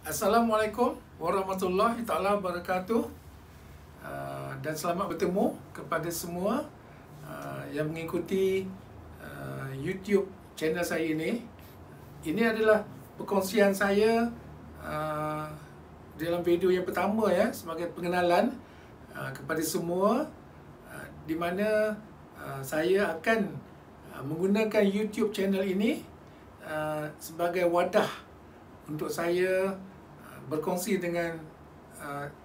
Assalamualaikum warahmatullahi taala wabarakatuh. Dan selamat bertemu kepada semua yang mengikuti YouTube channel saya ini. Ini adalah perkongsian saya dalam video yang pertama ya, sebagai pengenalan kepada semua, di mana saya akan menggunakan YouTube channel ini sebagai wadah untuk saya berkongsi dengan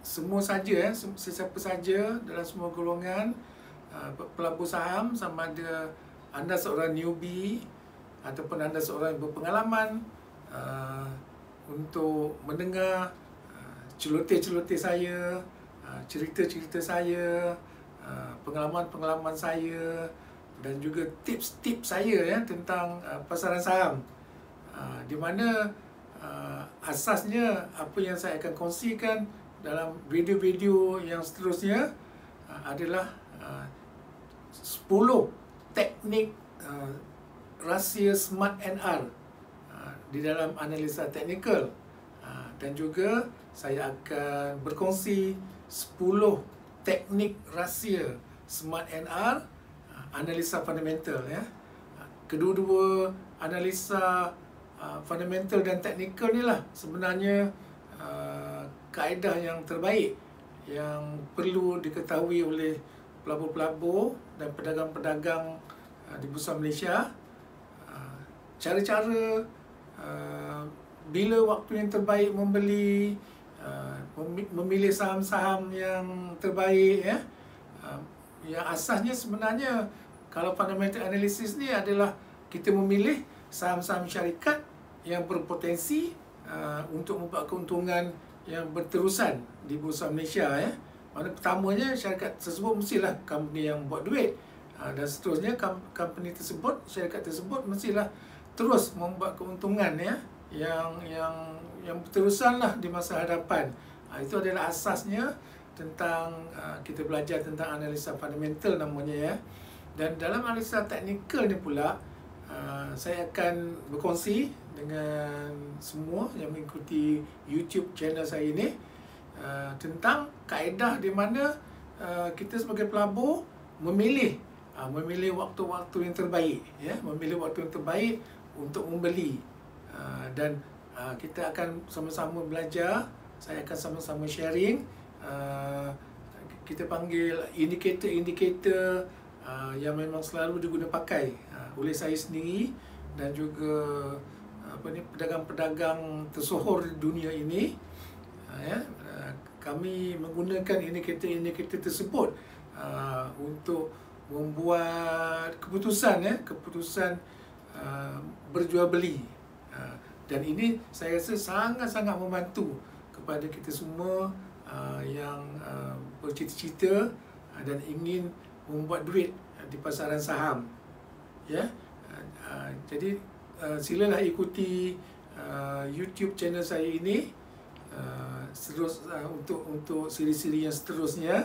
semua saja ya, sesiapa saja dalam semua golongan pelabur saham, sama ada anda seorang newbie ataupun anda seorang yang berpengalaman, untuk mendengar celoteh-celoteh saya, cerita-cerita saya, pengalaman-pengalaman saya, dan juga tips-tips saya ya tentang pasaran saham, di mana asasnya apa yang saya akan kongsikan dalam video-video yang seterusnya adalah 10 teknik rahsia Smart NR di dalam analisa teknikal, dan juga saya akan berkongsi 10 teknik rahsia Smart NR analisa fundamental ya. Kedua-dua analisa fundamental dan teknikal ni lah sebenarnya kaedah yang terbaik yang perlu diketahui oleh pelabur-pelabur dan pedagang-pedagang di Bursa Malaysia. Cara-cara bila waktu yang terbaik membeli, memilih saham-saham yang terbaik ya. Yang asasnya sebenarnya kalau fundamental analysis ni adalah kita memilih saham-saham syarikat yang berpotensi untuk membuat keuntungan yang berterusan di Bursa Malaysia ya. Mana pertamanya syarikat tersebut mestilah company yang buat duit, dan seterusnya company tersebut, syarikat tersebut mestilah terus membuat keuntungan ya yang berterusan lah di masa hadapan. Itu adalah asasnya tentang kita belajar tentang analisa fundamental namanya ya. Dan dalam analisa teknikal ni pula saya akan berkongsi dengan semua yang mengikuti YouTube channel saya ini tentang kaedah di mana kita sebagai pelabur memilih waktu-waktu yang terbaik ya, memilih waktu yang terbaik untuk membeli, dan kita akan sama-sama belajar. Saya akan sama-sama sharing, kita panggil indikator-indikator yang memang selalu diguna pakai oleh saya sendiri dan juga pedagang-pedagang tersohor di dunia ini ya. Kami menggunakan indikator-indikator tersebut untuk membuat keputusan ya, keputusan berjual beli, dan ini saya rasa sangat-sangat membantu kepada kita semua yang bercita-cita dan ingin membuat duit di pasaran saham ya. Jadi silalah ikuti YouTube channel saya ini untuk siri-siri yang seterusnya,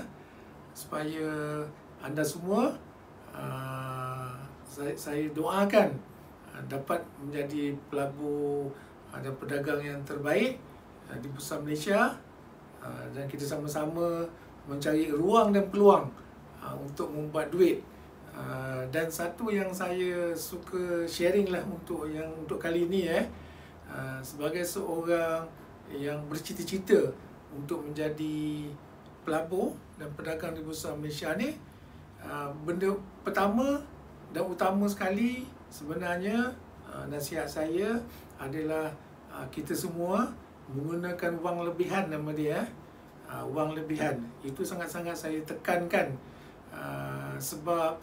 supaya anda semua, saya doakan dapat menjadi pelabur dan pedagang yang terbaik di Bursa Malaysia, dan kita sama-sama mencari ruang dan peluang untuk membuat duit. Dan satu yang saya suka sharing lah untuk kali ini sebagai seorang yang bercita-cita untuk menjadi pelabur dan pedagang di Bursa Malaysia ni, benda pertama dan utama sekali sebenarnya, nasihat saya adalah kita semua menggunakan wang lebihan nama dia. Wang lebihan itu sangat-sangat saya tekankan, sebab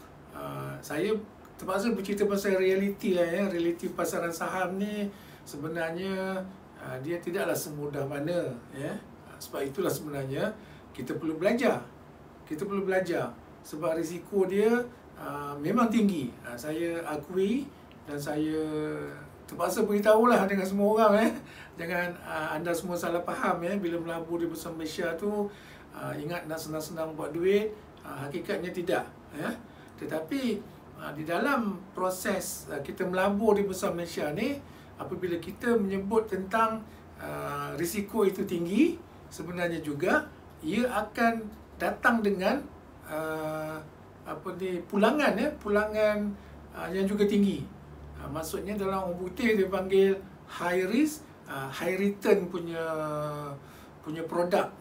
saya terpaksa bercerita pasal realiti lah ya. Realiti pasaran saham ni sebenarnya dia tidaklah semudah mana ya. Sebab itulah sebenarnya kita perlu belajar. Kita perlu belajar sebab risiko dia memang tinggi. Saya akui dan saya terpaksa beritahulah dengan semua orang ya. Jangan anda semua salah faham ya, bila melabur di Bursa Malaysia tu ingat nak senang-senang buat duit, hakikatnya tidak ya. Tetapi di dalam proses kita melabur di Bursa Malaysia ni, apabila kita menyebut tentang risiko itu tinggi, sebenarnya juga ia akan datang dengan pulangan yang juga tinggi. Maksudnya dalam orang putih dia panggil high risk, high return punya produk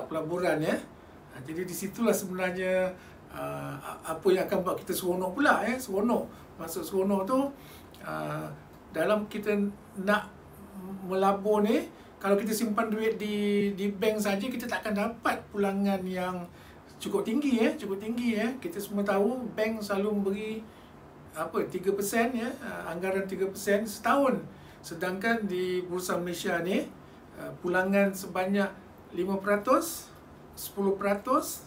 pelaburan ya. Jadi di situlah sebenarnya apa yang akan buat kita seronok pula ya. Seronok. Maksud seronok tu dalam kita nak melabur ni, kalau kita simpan duit di bank saja, kita tak akan dapat pulangan yang cukup tinggi ya. Kita semua tahu bank selalu memberi 3% ya, anggaran 3% setahun. Sedangkan di Bursa Malaysia ni pulangan sebanyak 5%, 10%,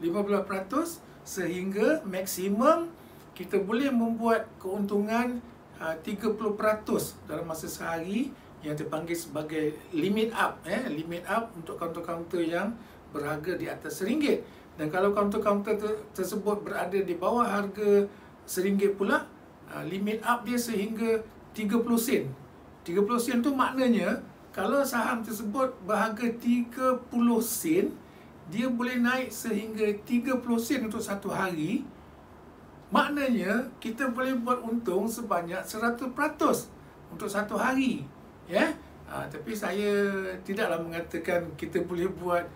15%, sehingga maksimum kita boleh membuat keuntungan 30% dalam masa sehari, yang dipanggil sebagai limit up limit up untuk kaunter-kaunter yang berharga di atas RM1. Dan kalau kaunter-kaunter tersebut berada di bawah harga RM1 pula, limit up dia sehingga 30 sen. 30 sen tu maknanya kalau saham tersebut berharga 30 sen, dia boleh naik sehingga 30 sen untuk satu hari. Maknanya kita boleh buat untung sebanyak 100% untuk satu hari ya. Tapi saya tidaklah mengatakan kita boleh buat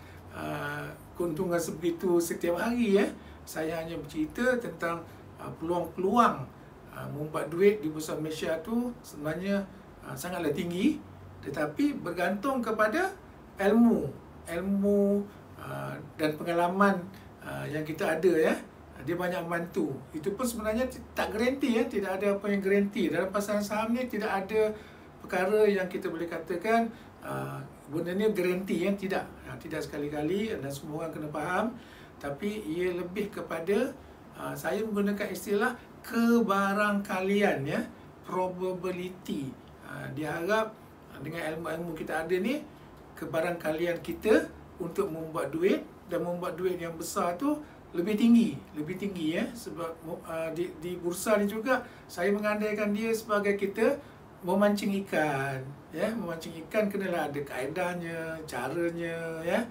keuntungan sebegitu setiap hari ya. Saya hanya bercerita tentang peluang-peluang membuat duit di Bursa Malaysia tu sebenarnya sangatlah tinggi, tetapi bergantung kepada ilmu dan pengalaman yang kita ada ya. Dia banyak membantu. Itu pun sebenarnya tak garanti ya, tidak ada apa yang garanti. Dalam pasaran saham ni tidak ada perkara yang kita boleh katakan benda ni garanti ya, tidak. Tidak sekali-kali, dan semua orang kena faham. Tapi ia lebih kepada saya menggunakan istilah kebarangkalian ya, probability. Diharap dengan ilmu-ilmu kita ada ni, kebarangkalian kita untuk membuat duit dan membuat duit yang besar tu lebih tinggi ya. Sebab di bursa ni juga saya mengandaikan dia sebagai kita memancing ikan ya. Memancing ikan kenalah ada kaedahnya, caranya ya.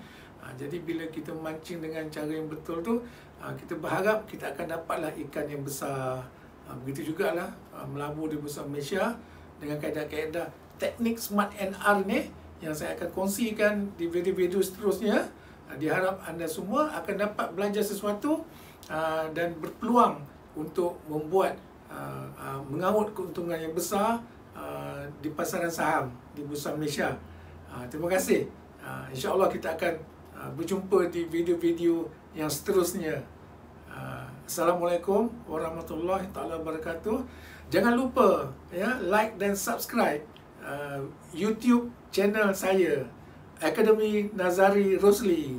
Jadi bila kita memancing dengan cara yang betul tu, kita berharap kita akan dapatlah ikan yang besar. Begitu jugalah melabur di Bursa Malaysia dengan kaedah-kaedah teknik Smart NR ni yang saya akan kongsikan di video-video seterusnya. Diharap anda semua akan dapat belajar sesuatu dan berpeluang untuk membuat mengaut keuntungan yang besar di pasaran saham di Bursa Malaysia. Terima kasih. InsyaAllah kita akan berjumpa di video-video yang seterusnya. Assalamualaikum warahmatullahi taala wabarakatuh. Jangan lupa ya, like dan subscribe YouTube channel saya, Akademi Nazari Rosli.